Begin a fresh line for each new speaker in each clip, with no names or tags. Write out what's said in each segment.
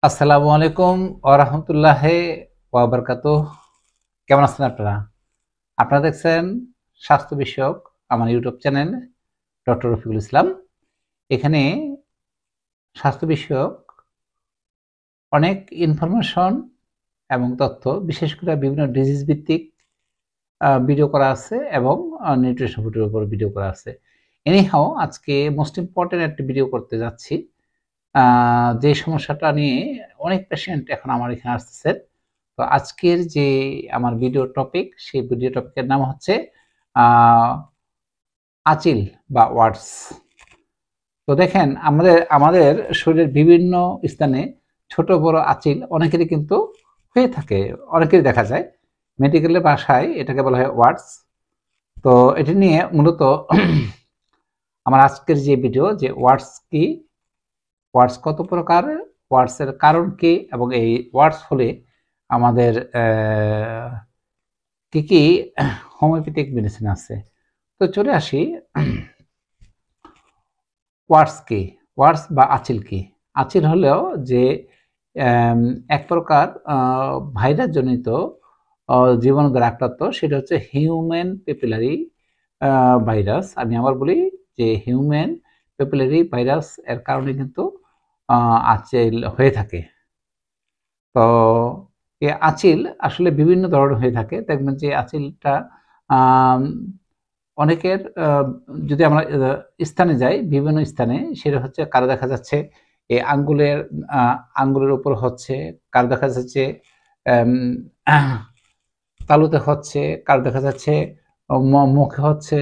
আসসালামু আলাইকুম ওয়া রাহমাতুল্লাহি ওয়া বারাকাতুহু। কেমন আছেন আপনারা? আপনারা দেখছেন স্বাস্থ্য বিষয়ক আমার YouTube channel doctor Rafiqul Islam. এখানে স্বাস্থ্য বিষয়ক অনেক ইনফরমেশন এবং তথ্য, বিশেষ করে বিভিন্ন ডিজিজ ভিত্তিক ভিডিও করা আছে এবং নিউট্রিশন ফুডের উপর ভিডিও করা আছে। এনিহাও আজকে মোস্ট ইম্পর্টেন্ট একটা ভিডিও করতে যাচ্ছি। যে সমস্যাটা নিয়ে অনেক পেশেন্ট এখন আমার এখানে আসতেছে। তো আজকের যে আমার ভিডিও টপিক, সেই ভিডিও টপিকের নাম হচ্ছে আঁচিল বা ওয়ার্ডস। তো দেখেন, আমাদের শরীরের বিভিন্ন স্থানে ছোট বড় আঁচিল অনেকেরই কিন্তু হয়ে থাকে, অনেকেরই দেখা যায়। মেডিকেলের ভাষায় এটাকে বলা হয় ওয়ার্ডস। তো এটি নিয়ে মূলত আমার আজকের যে ভিডিও, যে ওয়ার্ডস কি, ওয়ার্ডস কত প্রকার, ওয়ার্ডসের কারণ কি, এবং এই ওয়ার্ডস হলে আমাদের কি কি হোমিওপ্যাথিক মেডিসিন আছে। তো চলে আসি, ওয়ার্ডস কি, ওয়ার্ডস বা আঁচিল কি। আঁচিল হলেও যে এক প্রকার ভাইরাস জনিত জীবাণু দ্বারা আক্রান্ত, সেটা হচ্ছে হিউম্যান পেপিলারি ভাইরাস। আমি আবার বলি যে হিউম্যান পেপিলারি ভাইরাস এর কারণে কিন্তু আঁচিল হয়ে থাকে। তো এই আঁচিল আসলে বিভিন্ন ধরনের হয়ে থাকে। দেখবেন যে আঁচিলটা অনেকের যদি আমরা স্থানে যাই, বিভিন্ন স্থানে সেটা হচ্ছে কারো দেখা যাচ্ছে এই আঙ্গুলের উপর হচ্ছে, কারো দেখা যাচ্ছে তালুতে হচ্ছে, কারো দেখা যাচ্ছে মুখে হচ্ছে,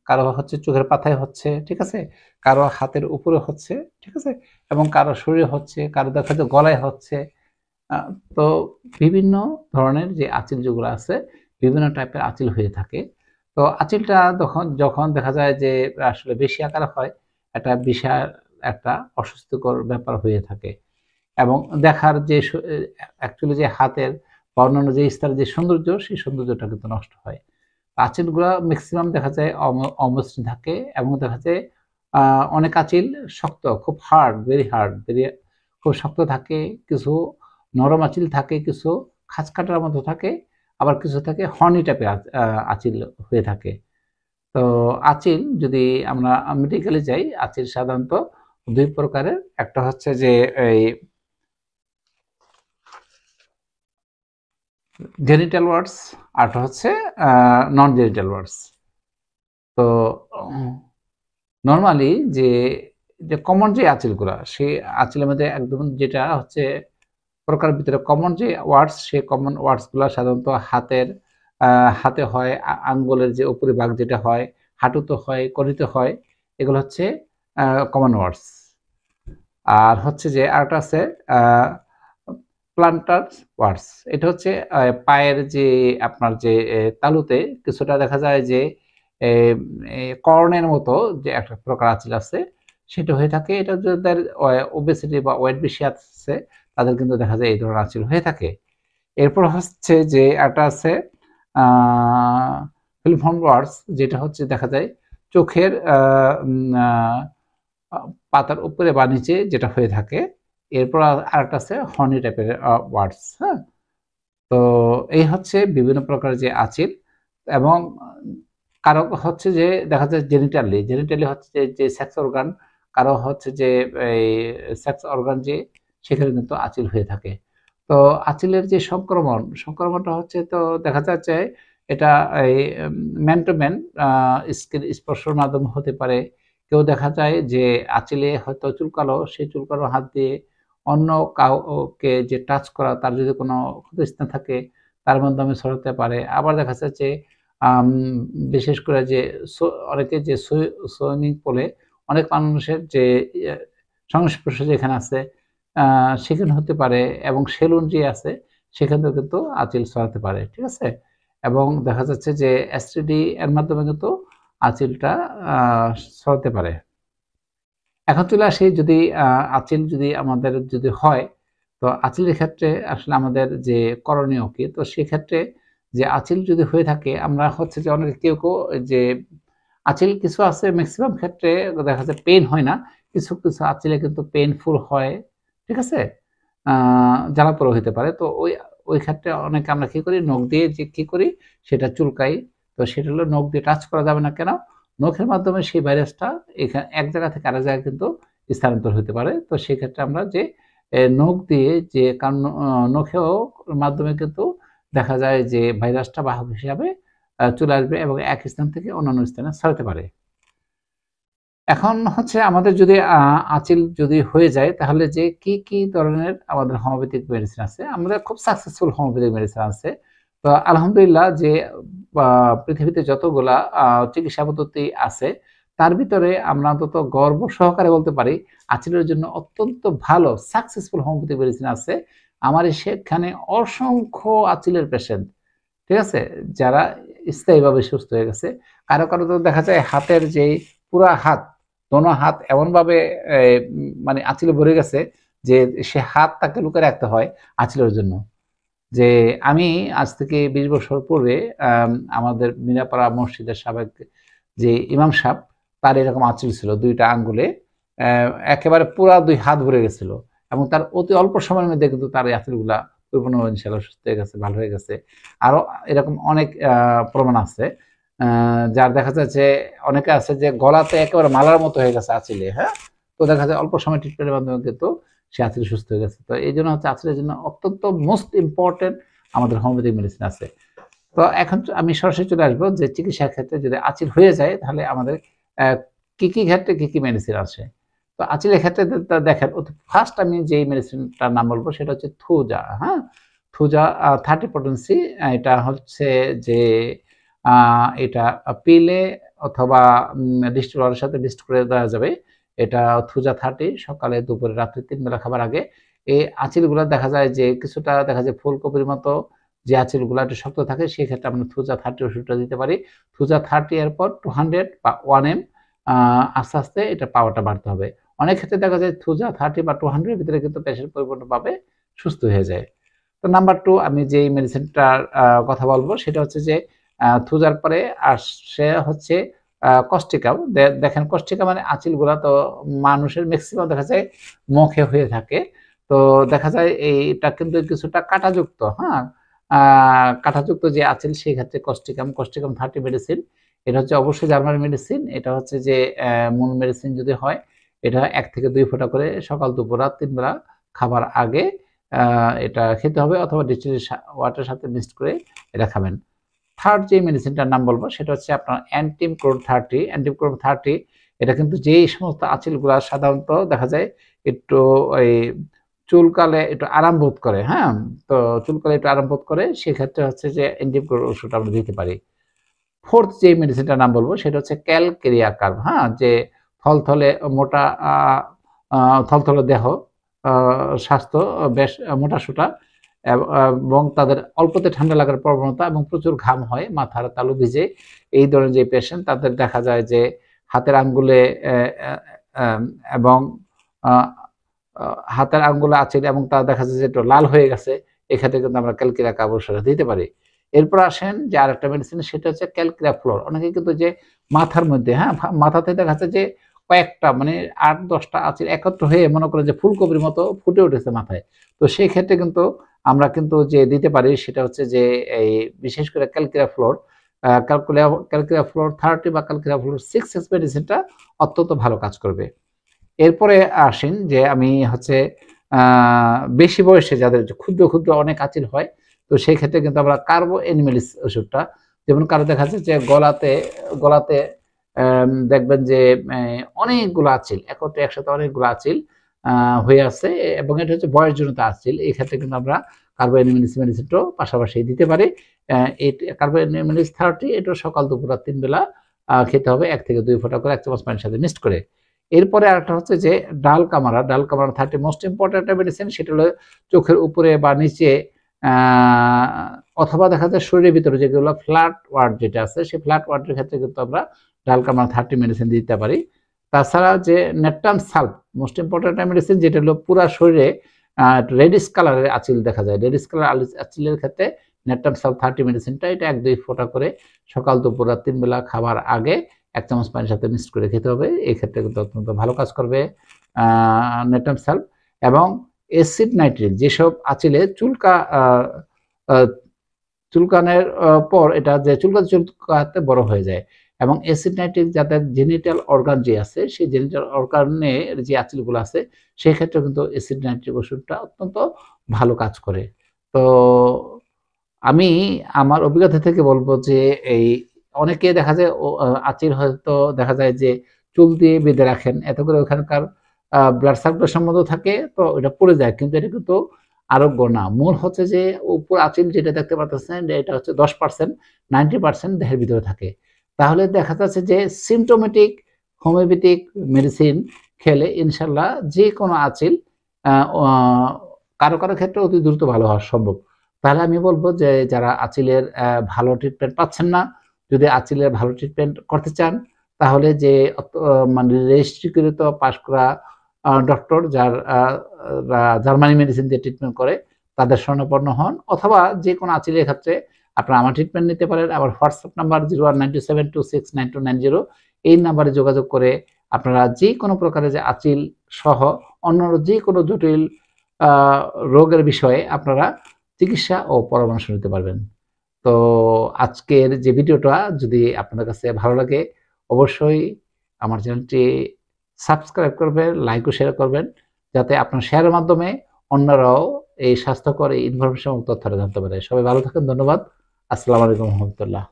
কারো হচ্ছে চোখের পাতায় হচ্ছে, ঠিক আছে, কারো হাতের উপরে হচ্ছে, ঠিক আছে, এবং কারো শরীরে হচ্ছে, কারো দেখা যাচ্ছে গলায় হচ্ছে। তো বিভিন্ন ধরনের যে আঁচিল যেগুলো আছে, বিভিন্ন টাইপের আঁচিল হয়ে থাকে। তো আঁচিলটা যখন দেখা যায় যে আসলে বেশি আকার হয়, একটা বিশাল একটা অস্বস্তিকর ব্যাপার হয়ে থাকে। এবং দেখার যে অ্যাকচুয়ালি যে হাতের বা অন্যান্য যে স্তরের যে সৌন্দর্য, সেই সৌন্দর্যটা কিন্তু নষ্ট হয়। আঁচিলগুলা ম্যাক্সিমাম দেখা যায় অমসৃণ থাকে, এবং দেখা যায় অনেক আঁচিল শক্ত, খুব হার্ড, ভেরি খুব শক্ত থাকে। কিছু নরম আঁচিল থাকে, কিছু খাঁজকাটার মতো থাকে, আবার কিছু থাকে হর্নি টাইপের আঁচিল হয়ে থাকে। তো আঁচিল যদি আমরা মেডিকেলে যাই, আঁচিল সাধারণত দুই প্রকারের। একটা হচ্ছে যে এই জেনিটাল ওয়ার্ডস, আরটা হচ্ছে নন জেনিটাল ওয়ার্ডস। তো নর্মালি যে যে কমন যে আঁচিলগুলা, সেই আঁচিলের মধ্যে একদম যেটা হচ্ছে প্রকার ভিতরে কমন যে ওয়ার্ডস, সেই কমন ওয়ার্ডসগুলো সাধারণত হাতে হয়, আঙ্গুলের যে উপরিভাগ যেটা হয়, হাঁটুতে হয়, কলিতে হয়, এগুলো হচ্ছে কমন ওয়ার্ডস। আর হচ্ছে যে আরেকটা আছে প্লান্টার ওয়ার্ডস। এটা হচ্ছে পায়ের যে আপনার যে তালুতে কিছুটা দেখা যায় যে কর্নের মতো যে একটা প্রকার আঁচিল আছে, সেটা হয়ে থাকে। এটা যাদের ওবেসিটি বা ওয়েট বেশি আছে, তাদের কিন্তু দেখা যায় এই ধরনের আঁচিল হয়ে থাকে। এরপর হচ্ছে যে একটা আছে ফিলফর্ম ওয়ার্ডস, যেটা হচ্ছে দেখা যায় চোখের পাতার উপরে বা নিচে যেটা হয়ে থাকে। এরপর আরেকটা আছে হর্নি টাইপের ওয়ার্ডস। হ্যাঁ, তো এই হচ্ছে বিভিন্ন প্রকার যে আঁচিল। এবং কারো হচ্ছে যে দেখা যায় জেনিটালি হচ্ছে যে সেক্স অর্গান, কারো হচ্ছে যে এই সেক্স অর্গান যে, সেখানে কিন্তু আঁচিল হয়ে থাকে। তো আঁচিলের যে সংক্রমণটা হচ্ছে, তো দেখা যাচ্ছে এটা এই ম্যান টু ম্যান স্কিন স্পর্শের মাধ্যমে হতে পারে। কেউ দেখা যায় যে আঁচিলে হয়তো চুলকালো, সেই চুলকানো হাত দিয়ে অন্য কাউকে যে টাচ করা, তার যদি কোনো ক্ষতস্থান থাকে, তার মাধ্যমে ছড়াতে পারে। আবার দেখা যাচ্ছে আম বিশেষ করে যে অনেকে যে সুইমিং পুলে অনেক মানুষের যে ইয়ে সংস্পর্শ যেখানে আছে, আ সেখানে হতে পারে, এবং সেলুন যে আছে, সেখানেও কিন্তু আঁচিল ছড়াতে পারে। ঠিক আছে? এবং দেখা যাচ্ছে যে এসটিডি এর মাধ্যমে কিন্তু আঁচিলটা আ ছড়াতে পারে। এখন চলে আসি, যদি আঁচিল যদি আমাদের যদি হয়, তো আঁচিলের ক্ষেত্রে আসলে আমাদের যে করণীয় কি? তো সেক্ষেত্রে যে আঁচিল যদি হয়ে থাকে, আমরা হচ্ছে যে অনেকে কেউ যে আঁচিল কিছু আছে মেক্সিমাম ক্ষেত্রে দেখা যায় পেইন হয় না। কিছু আঁচিলে কিন্তু পেইনফুল হয়। ঠিক আছে? জ্বালাপোড়া হতে পারে। তো ওই ওই ক্ষেত্রে অনেকে আমরা কি করি, নখ দিয়ে যে কি করি সেটা চুলকাই। তো সেটা হলো নখ দিয়ে টাচ করা যাবে না। কেন? নখের মাধ্যমে সেই ভাইরাসটা এক জায়গা থেকে আরেক জায়গায় কিন্তু স্থানান্তর হতে পারে। তো সেক্ষেত্রে আমরা যে নখ দিয়ে যে কারণ নখেও মাধ্যমে কিন্তু দেখা যায় যে ভাইরাসটা বাহক হিসাবে চলে আসবে এবং এক স্থান থেকে অন্যান্য স্থানে ছড়াতে পারে। এখন হচ্ছে আমাদের যদি আঁচিল যদি হয়ে যায় তাহলে যে কি ধরনের আমাদের হোমিওপ্যাথিক মেডিসিন আছে, আমাদের খুব সাকসেসফুল হোমিওপ্যাথিক মেডিসিন আছে। তো আলহামদুলিল্লাহ যে পৃথিবীতে যতগুলা চিকিৎসা পদ্ধতি আছে তার ভিতরে আমরা অন্তত গর্ব সহকারে বলতে পারি আঁচিলের জন্য অত্যন্ত ভালো সাকসেসফুল হোমিওপ্যাথিক মেডিসিন আছে। আমার সেখানে অসংখ্য আঁচিলের পেশেন্ট, ঠিক আছে, যারা স্থায়ীভাবে সুস্থ হয়ে গেছে। কারো কারো তো দেখা যায় হাতের যে পুরা হাত, দোনো হাত এমনভাবে মানে আঁচিলে ভরে গেছে যে সে হাত তাকে লুকিয়ে রাখতে হয় আঁচিলের জন্য। যে আমি আজ থেকে 20 বছর পূর্বে আমাদের মিনাপাড়া মসজিদের সাবেক যে ইমাম সাহেব, তার এরকম আঁচিল ছিল 2টা আঙ্গুলে, একেবারে পুরা 2 হাত ভরে গেছিল এবং তার অতি অল্প সময়ের মধ্যে কিন্তু তার এই আঁচিলগুলা পরিপূর্ণ ইনশাআল্লাহ সুস্থ হয়ে গেছে, ভালো হয়ে গেছে। আরো এরকম অনেক প্রমাণ আছে। যার দেখা যাচ্ছে অনেকে আছে যে গলাতে একেবারে মালার মতো হয়ে গেছে আঁচিলে, হ্যাঁ। তো দেখা যায় অল্প সময় ট্রিটমেন্টের মাধ্যমে কিন্তু সে আঁচিল সুস্থ হয়ে গেছে। তো এই জন্য হচ্ছে আঁচিলের জন্য অত্যন্ত মোস্ট ইম্পর্টেন্ট আমাদের হোমিওপ্যাথিক মেডিসিন আছে। তো এখন আমি সরাসরি চলে আসবো যে চিকিৎসার ক্ষেত্রে যদি আঁচিল হয়ে যায় তাহলে আমাদের কি ক্ষেত্রে কি মেডিসিন আছে। তো আঁচিলের ক্ষেত্রে দেখেন ফার্স্ট আমি যেই মেডিসিনটার নাম বলবো সেটা হচ্ছে থুজা, হ্যাঁ। থুজা 30 পটেন্সি, এটা হচ্ছে যে এটা পিলে অথবা ডিস্টিলের সাথে মিক্সড করে দেওয়া যাবে। এটা থুজা 30 সকালে, দুপুরে, রাত্রে 3 বেলা খাবার আগে। এই আঁচিলগুলো দেখা যায় যে কিছুটা দেখা যায় ফুলকপির মতো যে আঁচিলগুলো একটু শক্ত থাকে, সেক্ষেত্রে আমরা থুজা 30 ওষুধটা দিতে পারি। থুজা 30 এর পর 200 বা 1 এম আস্তে আস্তে এটা পাওয়ারটা বাড়তে হবে। অনেক ক্ষেত্রে দেখা যায় থুজা 30 বা 200 এর ভিতরে কিন্তু পেশেন্ট পরিপূর্ণভাবে সুস্থ হয়ে যায়। তো নাম্বার 2 আমি যেই মেডিসিনটার কথা বলবো সেটা হচ্ছে যে থুজার পরে আসে হচ্ছে কস্টিকাম। দেখেন কস্টিকা মানে আঁচিলগুলা তো মানুষের ম্যাক্সিমাম দেখা যায় মুখে হয়ে থাকে। তো দেখা যায় এইটা কিন্তু কিছুটা কাঁটাযুক্ত, হ্যাঁ। কাঁটাযুক্ত যে আঁচিল সেই ক্ষেত্রে কস্টিকাম 30 মেডিসিন। এটা হচ্ছে অবশ্যই জার্মান মেডিসিন। এটা হচ্ছে যে মূল মেডিসিন যদি হয় এটা 1 থেকে 2 ফোঁটা করে সকাল, দুপুর, রাত 3 বেলা খাবার আগে এটা খেতে হবে অথবা ডিস্টিলের ওয়াটারের সাথে মিক্সড করে এটা খাবেন। থার্ড যে মেডিসিনটার নাম বলবো সেটা হচ্ছে আপনার অ্যান্টিমক্রোড 30। অ্যান্টিমক্রোড 30 এটা কিন্তু যেই সমস্ত আঁচিলগুলা সাধারণত দেখা যায় একটু ওই চুলকালে একটু আরাম বোধ করে, হ্যাঁ। তো চুলকালে একটু আরাম বোধ করে, সেক্ষেত্রে হচ্ছে যে অ্যান্টিমক্রোড ওষুধ আমরা দিতে পারি। ফোর্থ যে মেডিসিনটার নাম বলবো সেটা হচ্ছে ক্যালকেরিয়া কার্ভ, হ্যাঁ। যে থলথলে মোটা থলথলে দেহ, স্বাস্থ্য বেশ মোটাসোটা এবং তাদের অল্পতে ঠান্ডা লাগার প্রবণতা এবং প্রচুর ঘাম হয়, মাথার তালু ভিজে, এই ধরনের যে পেশেন্ট তাদের দেখা যায় যে হাতের আঙ্গুলে এবং হাতের আঙ্গুলে আঁচিল এবং তা দেখা যায় যে একটু লাল হয়ে গেছে, এক্ষেত্রে কিন্তু আমরা ক্যালকেরিয়া কার্ভ ওষুধ দিতে পারি। এরপর আসেন যে আরেকটা মেডিসিন সেটা হচ্ছে ক্যালকেরিয়া ফ্লোর। অনেকে কিন্তু যে মাথার মধ্যে, হ্যাঁ, মাথাতে দেখা যাচ্ছে যে কয়েকটা মানে 8-10টা আঁচিল একত্র হয়ে মনে করে যে ফুলকপির মতো ফুটে উঠেছে মাথায়। তো সেই ক্ষেত্রে কিন্তু আমরা কিন্তু যে দিতে পারি সেটা হচ্ছে যে এই বিশেষ করে ক্যালকেরিয়া ফ্লোর, ক্যালকেরিয়া ফ্লোর 30 বা ক্যালকেরিয়া ফ্লোর 6 মেডিসিনটা অত্যন্ত ভালো কাজ করবে। এরপরে আসেন যে আমি হচ্ছে বেশি বয়সে যাদের ক্ষুদ্র ক্ষুদ্র অনেক আঁচিল হয়, তো সেই ক্ষেত্রে কিন্তু আমরা কার্বো এনিমেলিস ওষুধটা, যেমন কারো দেখা যাচ্ছে যে গলাতে গলাতে দেখবেন যে অনেকগুলো আঁচিল একত্রে একসাথে অনেকগুলো আঁচিল হয়ে আছে এবং এটা হচ্ছে বয়সজনিত আঁচিল। এই ক্ষেত্রে কিন্তু আমরা কার্বো এনিমেলিস মেডিসিনটাও পাশাপাশি দিতে পারি। এই কার্বো এনিমেলিস 30 এটা সকাল, দুপুর, রাত 3 বেলা খেতে হবে 1 থেকে 2 ফোঁটা করে 1 চামচ পানির সাথে মিক্সড করে। এরপরে আরেকটা হচ্ছে যে ডাল কামারা 30 মোস্ট ইম্পর্টেন্ট একটা মেডিসিন। সেটা হলো চোখের উপরে বা নিচে অথবা দেখা যায় শরীরের ভিতরে যেগুলো ফ্ল্যাট ওয়ার্ড যেটা আছে সেই ফ্ল্যাট ওয়ার্ডের ক্ষেত্রে কিন্তু আমরা ডাল কামারা 30 মেডিসিন দিতে পারি। তাছাড়া যে নেপটাম সালফ মোস্ট ইম্পর্টেন্ট একটা মেডিসিন, যেটা হলো পুরা শরীরে রেডিশ কালারের আঁচিল দেখা যায়, রেডিশ কালার আঁচিলের ক্ষেত্রে নেপটাম সালফ 30 মেডিসিনটা এটা 1-2 ফোঁটা করে সকাল, দুপুর, রাত 3 বেলা খাবার আগে 1 চামচ পানির সাথে মিক্সড করে খেতে হবে। এই ক্ষেত্রে কিন্তু অত্যন্ত ভালো কাজ করবে নেপটাম সালফ। এবং অ্যাসিড নাইট্রিক যেসব আঁচিলে চুলকানের পর এটা যে চুলকাতে বড় হয়ে যায়, এবং অ্যাসিড নাইট্রিক যাদের জেনিটাল অর্গান যে আছে সেই জেনিটাল অর্গানের যে আঁচিলগুলো আছে সেই ক্ষেত্রে কিন্তু অ্যাসিড নাইট্রিক ওষুধটা অত্যন্ত ভালো কাজ করে। তো আমি আমার অভিজ্ঞতা থেকে বলবো যে এই অনেকে দেখা যায় আঁচিল হয়তো দেখা যায় যে চুল দিয়ে বেঁধে রাখেন, এতে করে ওখানকার ব্লাড সার্কুলেশন মতো থাকে, তো এটা পড়ে যায়, কিন্তু এটা কিন্তু আরোগ্য না। মূল হচ্ছে যে উপর আঁচিল যেটা দেখতে পাচ্ছেন এটা হচ্ছে 10%, 90% দেহের ভিতরে থাকে। তাহলে দেখা যাচ্ছে যে সিমটোমেটিক হোমিওপ্যাথিক মেডিসিন খেলে ইনশাল্লাহ যে কোনো আঁচিল কারো কারো ক্ষেত্রে অতি দ্রুত ভালো হওয়া সম্ভব। তাহলে আমি বলবো যে যারা আঁচিলের ভালো ট্রিটমেন্ট পাচ্ছেন না, যদি আঁচিলের ভালো ট্রিটমেন্ট করতে চান তাহলে যে মানে রেজিস্ট্রিকৃত পাশ করা ডক্টর জার্মানি মেডিসিন দিয়ে ট্রিটমেন্ট করে তাদের শরণাপন্ন হন, অথবা যে কোনো আঁচিলের ক্ষেত্রে আপনারা আমার ট্রিটমেন্ট নিতে পারেন। আমার হোয়াটসঅ্যাপ নাম্বার 0197269290, এই নাম্বারে যোগাযোগ করে আপনারা যে কোনো প্রকারের যে আঁচিল সহ অন্যান্য যে কোনো জটিল রোগের বিষয়ে আপনারা চিকিৎসা ও পরামর্শ নিতে পারবেন। তো আজকের যে ভিডিওটা যদি আপনাদের কাছে ভালো লাগে অবশ্যই আমার চ্যানেলটি সাবস্ক্রাইব করবেন, লাইক ও শেয়ার করবেন, যাতে আপনার শেয়ারের মাধ্যমে অন্যরাও এই স্বাস্থ্যকর এই ইনফরমেশন এবং তথ্যটা জানতে পারে। সবাই ভালো থাকেন, ধন্যবাদ। আসসালামু আলাইকুম রহমতুল্লাহ।